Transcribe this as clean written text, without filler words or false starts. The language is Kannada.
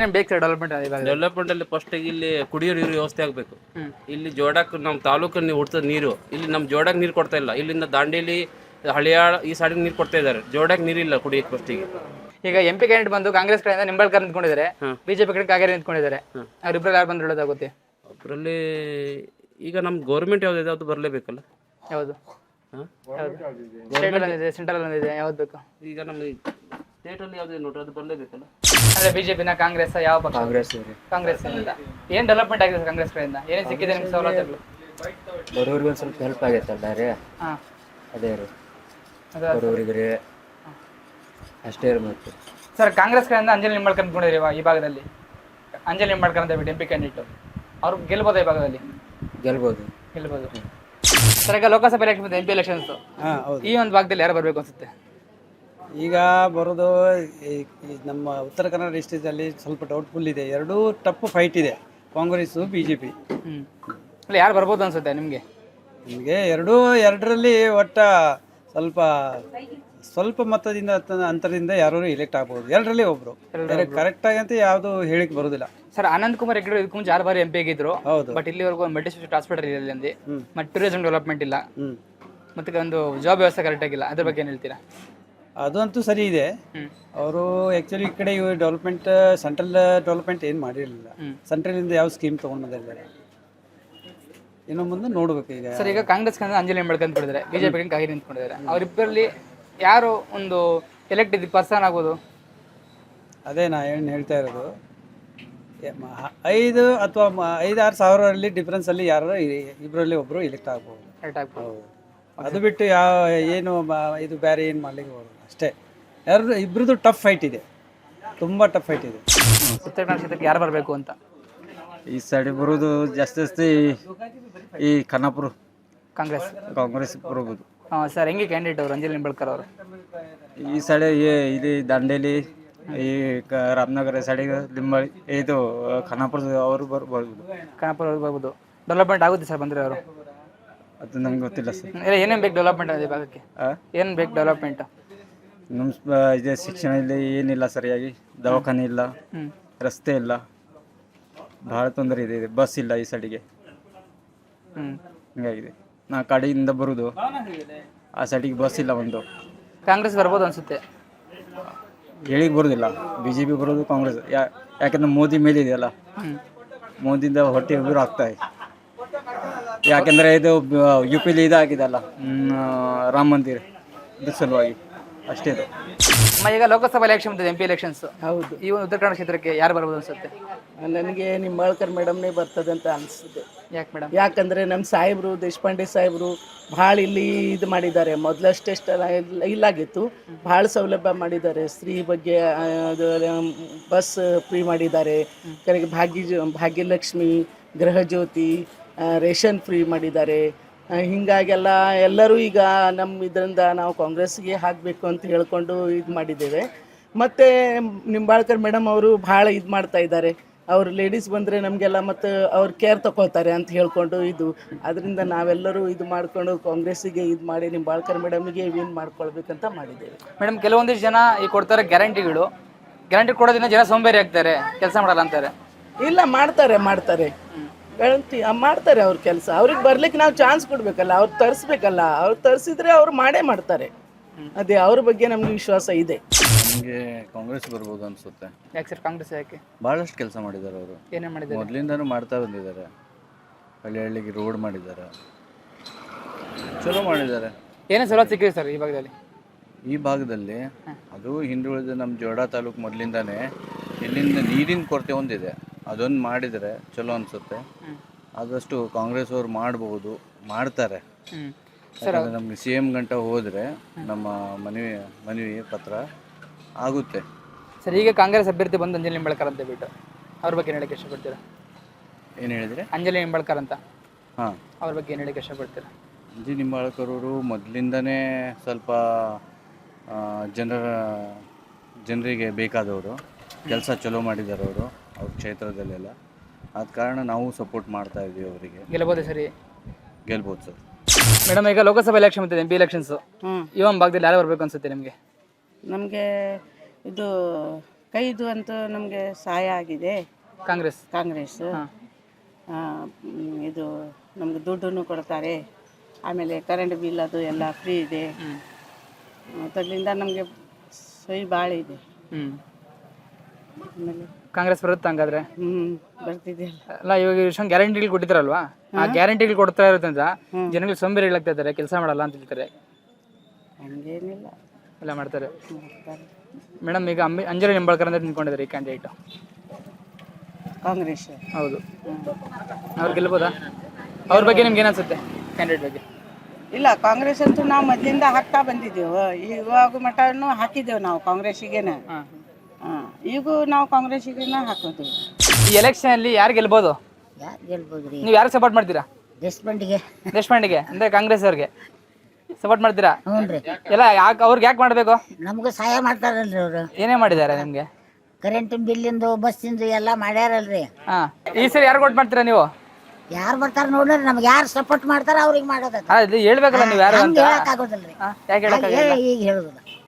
ಏನೇನು ಬೇಕು ಸರ್ ಡೆವಲಪ್ಮೆಂಟ್ ಇವಾಗ? ಡೆವಲಪ್ಮೆಂಟ್ ಅಲ್ಲಿ ಫಸ್ಟ್ ಇಲ್ಲಿ ಕುಡಿಯೋ ನೀರು ವ್ಯವಸ್ಥೆ ಆಗಬೇಕು. ಇಲ್ಲಿ ಜೋಡಕ್ಕೆ ನಮ್ಮ ತಾಲೂಕಲ್ಲಿ ಹುಡ್ತದ ನೀರು, ಇಲ್ಲಿ ನಮ್ಮ ಜೋಡಕ್ಕೆ ನೀರು ಕೊಡ್ತಾ ಇಲ್ಲ. ಇಲ್ಲಿಂದ ದಾಂಡೇಲಿ ಹಳಿಯಾಳ ಈ ಸೈಡ್ ನೀರು ಕೊಡ್ತಾ ಇದ್ದಾರೆ, ಜೋಡಕ್ಕೆ ನೀರಿಲ್ಲ ಕುಡಿಯಕ್ಕೆ ಫಸ್ಟಿಗೆ. ಈಗ MP ಕ್ಯಾಂಡಿಡೇಟ್ ಬಂದು ಕಾಂಗ್ರೆಸ್ ಕಡೆಯಿಂದ ನಿಂಬಾಳ್ಕರ್ ನಿಂತ್ಕೊಂಡಿದ್ದಾರೆ, BJP ಕಡೆ ಕಾಗೇರಿ ನಿಂತ್ಕೊಂಡಿದ್ದಾರೆ. ಅವ್ರಿಬ್ರಲ್ಲಿ ಯಾರು ಬಂದ್ರೆ ಒಳ್ಳೇದಾಗುತ್ತೆ? ಅದರಲ್ಲಿ ಈಗ ನಮ್ಮ ಗೌರ್ಮೆಂಟ್ ಯಾವ್ದಿದೆ ಅದು ಬರಲೇಬೇಕಲ್ಲ. ಯಾವುದು ಸ್ಟೇಟಲ್ಲಿ ಸೆಂಟ್ರಲ್ ಇದೆ, ಯಾವ್ದು ಬೇಕು? ಈಗ ನಮ್ಮ ಸ್ಟೇಟಲ್ಲಿ ಯಾವ್ದು ನೋಡ್ರಿ ಅದು ಬರಲೇಬೇಕಲ್ಲ. ಅಂದ್ರೆ BJP ಕಾಂಗ್ರೆಸ್ ಯಾವ ಪಕ್ಷ? ಕಾಂಗ್ರೆಸ್ ಏನ್ ಡೆವಲಪ್ಮೆಂಟ್ ಆಗಿದೆ ಕಾಂಗ್ರೆಸ್ ಕಡೆಯಿಂದ? ಏನೇನು ಸಿಕ್ಕಿದೆ ನಿಮ್ಗೆ ಸವಲತ್ತುಗಳು? ಬಡವರಿಗೆ ಒಂದು ಸ್ವಲ್ಪ ಹೆಲ್ಪ್ ಆಗೈತಲ್ಲ ರೀ, ಅದೇ ರೀ ಬಡವರಿಗೆ ಅಷ್ಟೇ ರೀ. ಮತ್ತೆ ಸರ್ ಕಾಂಗ್ರೆಸ್ ಕಡೆಯಿಂದ ಅಂಜಲಿ ನಿಂಬಾಳ್ಕರ್ ನಿಂತ್ಕೊಂಡಿದ್ದೀರಿ ಈ ಭಾಗದಲ್ಲಿ. ಅಂಜಲಿ ನಿಂಬಾಳ್ಕರ್ ಅಂತ MP ಕ್ಯಾಂಡಿಡೇಟ್, ಅವ್ರು ಗೆಲ್ಬೋದಾ ಈ ಭಾಗದಲ್ಲಿ? ಗೆಲ್ಬೋದು. ಸರ್ ಈಗ ಲೋಕಸಭೆ ಎಲೆಕ್ಷನ್ MP ಎಲೆಕ್ಷನ್ಸ್, ಈ ಒಂದು ಭಾಗದಲ್ಲಿ ಯಾರು ಬರಬೇಕು ಅನ್ಸುತ್ತೆ? ಈಗ ಬರೋದು ನಮ್ಮ ಉತ್ತರ ಕನ್ನಡ ಡಿಸ್ಟ್ರಿಕ್ಟಲ್ಲಿ ಸ್ವಲ್ಪ ಡೌಟ್ಫುಲ್ ಇದೆ. ಎರಡೂ ಟಫ್ ಫೈಟ್ ಇದೆ, ಕಾಂಗ್ರೆಸ್ಸು BJP. ಅಲ್ಲ ಯಾರು ಬರ್ಬೋದು ಅನ್ಸುತ್ತೆ ನಿಮಗೆ? ನಿಮಗೆ ಎರಡರಲ್ಲಿ ಒಟ್ಟ ಸ್ವಲ್ಪ ಮತದಿಂದ ಅಂತರದಿಂದ ಯಾರು ಎಲೆಕ್ಟ್ ಆಗ್ಬೋದು. ಎರಡರಲ್ಲಿ ಒಬ್ರು ಕರೆಕ್ಟಾಗಿ ಅಂತ ಯಾವುದು ಹೇಳಿಕ್ ಬರೋದಿಲ್ಲ. ಸರ್ ಅನಂತ್ ಕುಮಾರ್ ಹೆಗಡೆ ಇದಕ್ಕೂ ಮುಂಚೆ 6 ಬಾರಿ MP ಆಗಿದ್ರು. ಹೌದು. ಬಟ್ ಇಲ್ಲಿವರೆಗೂ ಮಲ್ಟಿ ಸ್ಪೆಷಾಲಿಟಿ ಹಾಸ್ಪಿಟಲ್ ಇಲ್ಲ ಅಲ್ಲಿ, ಮತ್ತೆ ಟೂರಿಸಂ ಡೆವಲಪ್ಮೆಂಟ್ ಇಲ್ಲ, ಮತ್ತೆ ಒಂದು ಜಾಬ್ ವ್ಯವಸ್ಥೆ ಕರೆಕ್ಟ್ ಆಗಿಲ್ಲ. ಅದ್ರ ಬಗ್ಗೆ ಏನು ಹೇಳ್ತೀರಾ? ಅದಂತೂ ಸರಿ ಇದೆ. ಅವರು ಆ್ಯಕ್ಚುಲಿ ಈ ಕಡೆ ಡೆವಲಪ್ಮೆಂಟ್ ಸೆಂಟ್ರಲ್ ಡೆವಲಪ್ಮೆಂಟ್ ಏನು ಮಾಡಿರಲಿಲ್ಲ. ಸೆಂಟ್ರಲಿಂದ ಯಾವ ಸ್ಕೀಮ್ ತೊಗೊಂಡಿಲ್ಲ. ಇನ್ನು ಮುಂದೆ ನೋಡ್ಬೇಕು. ಈಗ ಸರ್ ಈಗ ಕಾಂಗ್ರೆಸ್ ಕಡೆ ಅಂಜಲಿ ನಿಂಬಾಳ್ಕರ್ ನಿಂತ್ಕೊಂಡಿದ್ದಾರೆ, BJP ಕಡೆ ಕಾಗೇರಿ ನಿಂತ್ಕೊಂಡಿದ್ದಾರೆ. ಅವರಿಬ್ಬರಲ್ಲಿ ಯಾರು ಒಂದು ಎಲೆಕ್ಟೆಡ್ ಪರ್ಸನ್ ಆಗ್ಬೋದು? ಅದೇ ನಾ ಏನು ಹೇಳ್ತಾ ಇರೋದು, 5 ಅಥವಾ 5-6 ಸಾವಿರಲ್ಲಿ ಡಿಫ್ರೆನ್ಸಲ್ಲಿ ಯಾರು ಇಬ್ಬರಲ್ಲಿ ಒಬ್ಬರು ಎಲೆಕ್ಟ್ ಆಗ್ಬೋದು. ಅದು ಬಿಟ್ಟು ಏನು ಇದು ಬೇರೆ ಏನು ಮಾಡ್ಲಿಕ್ಕೆ ಹೋಗೋದು ಅಷ್ಟೇ. ಇಬ್ಬರದು ಟಫ್ ಫೈಟ್ ಇದೆ, ತುಂಬ ಟಫ್ ಫೈಟ್ ಇದೆ. ಉತ್ತರ ಕನ್ನಡ ಕ್ಷೇತ್ರಕ್ಕೆ ಯಾರು ಬರಬೇಕು ಅಂತ? ಈ ಸೈಡ್ ಬರೋದು ಜಾಸ್ತಿ ಈ ಖಾನಾಪುರ ಕಾಂಗ್ರೆಸ್ ಬರೋದು. ಸರ್ ಹೆಂಗೆ ಕ್ಯಾಂಡಿಡೇಟ್ ಅವರು ಅಂಜಲಿ ನಿಂಬಾಳ್ಕರ್ ಅವರು? ಈ ಸೈಡ್ ಇಲ್ಲಿ ದಾಂಡೇಲಿ, ಈ ರಾಮನಗರ ಸೈಡಿಗೆ ಲಿಂಬಾಳಿ, ಇದು ಖಾನಾಪುರ ಅವರು ಬರ್ಬೋದು. ಖಾನಾಪುರ ಅವ್ರು ಬರ್ಬೋದು. ಡೆವಲಪ್ಮೆಂಟ್ ಆಗುತ್ತೆ ಸರ್ ಬಂದರೆ ಅವರು? ಅದು ನಂಗೆ ಗೊತ್ತಿಲ್ಲ ಸರ್. ಏನೇನು ಬೇಕು ಡೆವಲಪ್ಮೆಂಟ್ ಅದೇ ಭಾಗಕ್ಕೆ? ಏನು ಬೇಕು ಡೆವಲಪ್ಮೆಂಟ್? ನಮ್ಮ ಇದೆ ಶಿಕ್ಷಣ ಇಲ್ಲಿ ಏನಿಲ್ಲ ಸರಿಯಾಗಿ, ದವಾಖಾನೆ ಇಲ್ಲ, ರಸ್ತೆ ಇಲ್ಲ, ಭಾಳ ತೊಂದರೆ ಇದೆ. ಬಸ್ ಇಲ್ಲ ಈ ಸೈಡಿಗೆ, ಹಿಂಗಾಗಿದೆ. ನಾ ಕಡೆಯಿಂದ ಬರೋದು, ಆ ಸೈಡಿಗೆ ಬಸ್ ಇಲ್ಲ ಒಂದು. ಕಾಂಗ್ರೆಸ್ ಬರ್ಬೋದು ಅನ್ಸುತ್ತೆ? ಹೇಳಿಗೆ ಬರೋದಿಲ್ಲ. BJP ಬರೋದು ಕಾಂಗ್ರೆಸ್. ಯಾಕಂದ್ರೆ ಮೋದಿ ಮೇಲೆ ಇದೆಯಲ್ಲ, ಮೋದಿಯಿಂದ ಹೊಟ್ಟೆ ಉಗುರು ಆಗ್ತಾ ಇದೆ. ಯಾಕೆಂದರೆ ಇದು UP ಇದಾಗಿದೆಲ್ಲ, ರಾಮ ಮಂದಿರ, ಇದ್ರ ಸಲುವಾಗಿ ಅಷ್ಟೇ ಇದು. ಈಗ ಲೋಕಸಭಾ ಎಲೆಕ್ಷನ್ ಬಂದಿದೆ, MP ಎಲೆಕ್ಷನ್ಸ್. ಹೌದು. ಈ ಒಂದು ಉತ್ತರ ಕನ್ನಡ ಕ್ಷೇತ್ರಕ್ಕೆ ಯಾರು ಬರ್ಬೋದು ಅನ್ಸುತ್ತೆ? ನನಗೆ ನಿಂಬಾಳ್ಕರ್ ಮೇಡಮ್ನೇ ಬರ್ತದೆ ಅಂತ ಅನಿಸುತ್ತೆ. ಯಾಕೆ ಮೇಡಮ್? ಯಾಕಂದರೆ ನಮ್ಮ ಸಾಹೇಬರು ದೇಶಪಾಂಡೆ ಸಾಹೇಬರು ಭಾಳ ಇಲ್ಲಿ ಇದು ಮಾಡಿದ್ದಾರೆ. ಮೊದಲಷ್ಟೆಷ್ಟೆಲ್ಲ ಇಲ್ಲಾಗಿತ್ತು, ಭಾಳ ಸೌಲಭ್ಯ ಮಾಡಿದ್ದಾರೆ. ಸ್ತ್ರೀ ಬಗ್ಗೆ ಬಸ್ ಫ್ರೀ ಮಾಡಿದ್ದಾರೆ. ಕರೆಗೆ ಭಾಗ್ಯಲಕ್ಷ್ಮಿ, ಗೃಹಜ್ಯೋತಿ, ರೇಷನ್ ಫ್ರೀ ಮಾಡಿದ್ದಾರೆ. ಹೀಗಾಗೆಲ್ಲ ಎಲ್ಲರೂ ಈಗ ನಮ್ಮ ಇದರಿಂದ ನಾವು ಕಾಂಗ್ರೆಸ್ಗೆ ಹಾಕಬೇಕು ಅಂತ ಹೇಳ್ಕೊಂಡು ಇದು ಮಾಡಿದ್ದೇವೆ. ಮತ್ತು ನಿಂಬಾಳ್ಕರ್ ಮೇಡಮ್ ಅವರು ಭಾಳ ಇದು ಮಾಡ್ತಾ ಇದ್ದಾರೆ. ಅವರು ಲೇಡೀಸ್ ಬಂದರೆ ನಮಗೆಲ್ಲ ಮತ್ತು ಅವ್ರು ಕೇರ್ ತಗೊಳ್ತಾರೆ ಅಂತ ಹೇಳ್ಕೊಂಡು ಇದು, ಅದರಿಂದ ನಾವೆಲ್ಲರೂ ಇದು ಮಾಡಿಕೊಂಡು ಕಾಂಗ್ರೆಸ್ಸಿಗೆ ಇದು ಮಾಡಿ ನಿಂಬಾಳ್ಕರ್ ಮೇಡಮಿಗೆ ವಿನ್ ಮಾಡ್ಕೊಳ್ಬೇಕಂತ ಮಾಡಿದ್ದೇವೆ. ಮೇಡಮ್ ಕೆಲವೊಂದಿಷ್ಟು ಜನ ಈ ಕೊಡ್ತಾರೆ ಗ್ಯಾರಂಟಿ ಕೊಡೋದ್ರಿಂದ ಜನ ಸೋಂಬೇರಿ ಆಗ್ತಾರೆ, ಕೆಲಸ ಮಾಡಲ್ಲ ಅಂತಾರೆ. ಇಲ್ಲ, ಮಾಡ್ತಾರೆ ಗ್ಯಾರಂಟಿ ಮಾಡ್ತಾರೆ ಅವ್ರ ಕೆಲಸ. ಅವ್ರಿಗೆ ಬರ್ಲಿಕ್ಕೆ ನಾವು ಚಾನ್ಸ್ ಕೊಡಬೇಕಲ್ಲ, ಅವ್ರು ತರಿಸ್ಬೇಕಲ್ಲ. ಅವ್ರು ತರಿಸಿದ್ರೆ ಅವ್ರು ಮಾಡೇ ಮಾಡ್ತಾರೆ. ಅದೇ ಅವ್ರ ಬಗ್ಗೆ ನಮ್ಗೆ ವಿಶ್ವಾಸ ಇದೆ. ನಮಗೆ ಕಾಂಗ್ರೆಸ್ ಬರ್ಬೋದು ಅನ್ಸುತ್ತೆ. ಯಾಕೆ ಸರ್ ಕಾಂಗ್ರೆಸ್ ಯಾಕೆ? ಭಾಳಷ್ಟು ಕೆಲಸ ಮಾಡಿದ್ದಾರೆ ಅವರು, ಏನೇ ಮಾಡಿದ್ದಾರೆ? ಮೊದಲಿಂದನೂ ಮಾಡ್ತಾ ಬಂದಿದ್ದಾರೆ. ಹಳ್ಳಿಗೆ ರೋಡ್ ಮಾಡಿದ್ದಾರೆ, ಚಲೋ ಮಾಡಿದ್ದಾರೆ. ಏನೇ ಸವಲತ್ತು ಸಿಕ್ಕಿದೆ ಸರ್ ಈ ಭಾಗದಲ್ಲಿ? ಈ ಭಾಗದಲ್ಲಿ ಅದು ಹಿಂದುಳಿದ ನಮ್ಮ ಜೋಡಾ ತಾಲೂಕು ಮೊದಲಿಂದಾನೇ ಇಲ್ಲಿಂದ ನೀರಿನ ಕೊರತೆ ಒಂದಿದೆ. ಅದೊಂದು ಮಾಡಿದರೆ ಚಲೋ ಅನಿಸುತ್ತೆ. ಆದಷ್ಟು ಕಾಂಗ್ರೆಸ್ ಅವ್ರು ಮಾಡ್ಬೋದು, ಮಾಡ್ತಾರೆ. ನಮ್ಗೆ CM ಗಂಟ ಹೋದರೆ ನಮ್ಮ ಮನವಿ ಪತ್ರ ಆಗುತ್ತೆ. ಸರ್ ಈಗ ಕಾಂಗ್ರೆಸ್ ಅಭ್ಯರ್ಥಿ ಬಂದು ಅಂಜಲಿ ನಿಂಬಾಳ್ಕರ್ ಅಂತ ಬಿಟ್ಟು ಅವ್ರ ಬಗ್ಗೆ ಏನು ಹೇಳಕ್ಕೆ ಇಷ್ಟಪಡ್ತೀರಾ? ಏನು ಹೇಳಿದರೆ? ಅಂಜಲಿ ನಿಂಬಾಳ್ಕರ್ ಅಂತ, ಹಾಂ, ಅವ್ರ ಬಗ್ಗೆ ಏನು ಹೇಳಕ್ಕೆ ಇಷ್ಟಪಡ್ತೀರಾ? ಅಂಜಲಿ ನಿಂಬಾಳ್ಕರ್ ಅವರು ಮೊದಲಿಂದನೇ ಸ್ವಲ್ಪ ಜನರಿಗೆ ಬೇಕಾದವರು, ಕೆಲಸ ಚಲೋ ಮಾಡಿದ್ದಾರೆ ಅವರು ಅವ್ರ ಕ್ಷೇತ್ರದಲ್ಲೆಲ್ಲ. ಆದ ಕಾರಣ ನಾವು ಸಪೋರ್ಟ್ ಮಾಡ್ತಾ ಇದ್ದೀವಿ ಅವರಿಗೆ. ಗೆಲ್ಬೋದು ಸರಿ? ಗೆಲ್ಬೋದು ಸರ್. ಮೇಡಮ್ ಈಗ ಲೋಕಸಭಾ ಎಲೆಕ್ಷನ್ ಬಂದಿದೆ, MP ಎಲೆಕ್ಷನ್ಸು. ಈ ಒಂದು ಭಾಗದಲ್ಲಿ ಯಾರು ಬರಬೇಕು ಅನ್ಸುತ್ತೆ ನಿಮಗೆ? ನಮಗೆ ಇದು ಕೈದು ಅಂತೂ ನಮಗೆ ಸಹಾಯ ಆಗಿದೆ ಕಾಂಗ್ರೆಸ್ ಕಾಂಗ್ರೆಸ್. ಇದು ನಮ್ಗೆ ದುಡ್ಡನ್ನು ಕೊಡ್ತಾರೆ, ಆಮೇಲೆ ಕರೆಂಟ್ ಬಿಲ್ ಅದು ಎಲ್ಲ ಫ್ರೀ ಇದೆ. ಅದರಿಂದ ನಮಗೆ ಸೊಯ್ ಭಾಳ ಇದೆ. ಆಮೇಲೆ ಕಾಂಗ್ರೆಸ್ ಬರುತ್ತೆ ಹಂಗಾದ್ರೆ. ಬರ್ತಿದೆಯಲ್ಲ. ಅಲ್ಲ ಇವಾಗ ಇಷ್ಟೊಂದು ಗ್ಯಾರಂಟಿಗಳು ಕೊಟ್ಟಿದ್ದಾರಲ್ವಾ, ಆ ಗ್ಯಾರಂಟಿಗಳು ಕೊಡ್ತಾ ಇರೋದ್ರಿಂದ ಜನಗಳಿಗೆ ಸೋಂಬೇರಿಗಳಾಗ್ತಾ ಇದ್ದಾರೆ, ಕೆಲಸ ಮಾಡಲ್ಲ ಅಂತ ಹೇಳ್ತಾರೆ. ಹಂಗೇನಿಲ್ಲ, ಎಲ್ಲ ಮಾಡ್ತಾರೆ. ಮಾಡ್ತಾರೆ. ಮೇಡಮ್ ಈಗ ಅಂಜಲಿ ನಿಂಬಾಳ್ಕರ್ ಅಂತ ನಿಂತ್ಕೊಂಡಿದ್ದಾರೆ ಈ ಕ್ಯಾಂಡಿಡೇಟ್. ಕಾಂಗ್ರೆಸ್. ಹೌದು, ಅವ್ರು ಗೆಲ್ಬೋದಾ? ಅವ್ರ ಬಗ್ಗೆ ನಿಮ್ಗೆ ಏನಿಸುತ್ತೆ ಕ್ಯಾಂಡಿಡೇಟ್ ಬಗ್ಗೆ? ಇಲ್ಲ, ಕಾಂಗ್ರೆಸ್ ಅಂತೂ ನಾವು ಮೊದಲಿಂದ ಹಾಕ್ತಾ ಬಂದಿದ್ದೇವೆ. ಇವಾಗ ಮಟನು ಹಾಕಿದ್ದೇವೆ ನಾವು ಕಾಂಗ್ರೆಸ್ಸಿಗೇನೆ. ಈಗೂ ನಾವು ಕಾಂಗ್ರೆಸ್ಸಿಗೇನೆ ಹಾಕೋದು. ಈ ಎಲೆಕ್ಷನ್ ಅಲ್ಲಿ ಯಾರು ಗೆಲ್ಬೋದು? ಯಾರು ಗೆಲ್ಬೋದ್ರಿ? ನೀವು ಯಾರು ಸಪೋರ್ಟ್ ಮಾಡ್ತೀರಾ? ದೇಶಪಾಂಡೆಗೆ. ದೇಶಪಾಂಡೆಗೆ ಅಂದ್ರೆ ಕಾಂಗ್ರೆಸ್ ಅವ್ರಿಗೆ ಸಪೋರ್ಟ್ ಮಾಡ್ತೀರಾ? ಹ್ಞೂ ರೀ. ಎಲ್ಲ ಅವ್ರಿಗೆ ಯಾಕೆ ಮಾಡಬೇಕು? ನಮಗೂ ಸಹಾಯ ಮಾಡ್ತಾರಲ್ರಿ ಅವರು. ಏನೇ ಮಾಡಿದ್ದಾರೆ ನಿಮ್ಗೆ? ಕರೆಂಟ್ ಬಿಲ್ಲಿಂದು ಬಸ್ಸಿಂದು ಎಲ್ಲ ಮಾಡ್ಯಾರಲ್ರಿ. ಹಾ, ಈ ಸರಿ ಯಾರು ವೋಟ್ ಮಾಡ್ತೀರಾ ನೀವು? ಯಾರು ಬರ್ತಾರ ನೋಡ್ರಿ, ನಮ್ಗೆ ಯಾರು ಸಪೋರ್ಟ್ ಮಾಡ್ತಾರ ಅವ್ರಿಗೆ ಮಾಡೋದ. ಹೇಳ್ಬೇಕಲ್ಲ ನೀವು ಯಾರು ಅಂತ. ಹೇಳಕ್ ಆಗೋದಿಲ್ರಿ, ಯಾಕೆ ಹೇಳಕ್ ಈಗ ಹೇಳುದಿಲ್ಲ.